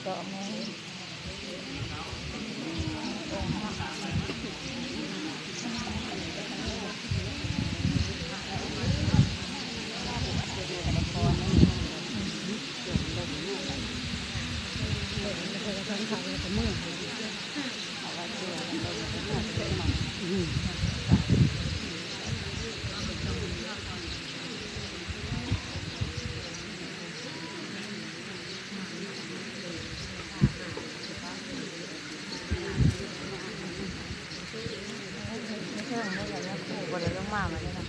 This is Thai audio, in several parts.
ก็แม่มาเลยนะ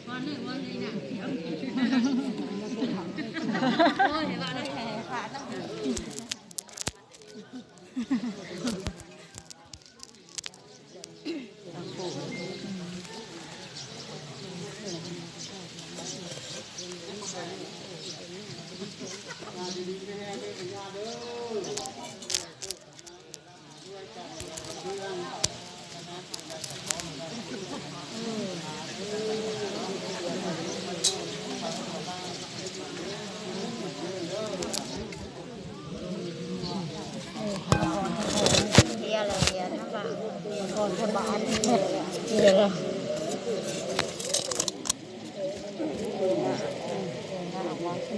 วันหนึ่งวันนี้นะโอ้ยว่าได้แผลขาดต้อง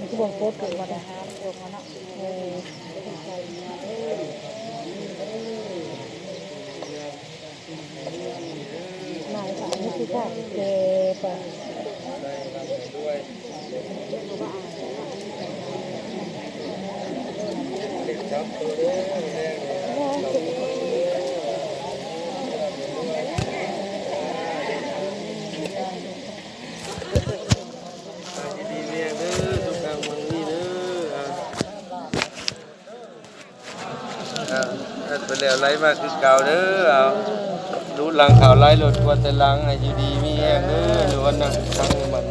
คือบอกโคตรถูกมาได้ฮะโคตรมาเนาะนายสาวนี่คือค่ะเจ็บไปแล้วไล่มาคือเก่าเด้อเอาดูหลังข่าวไล่รถกว่าแต่หลังให้อยู่ดีมีแห้งเด้อหรือว่านั่งทางมัน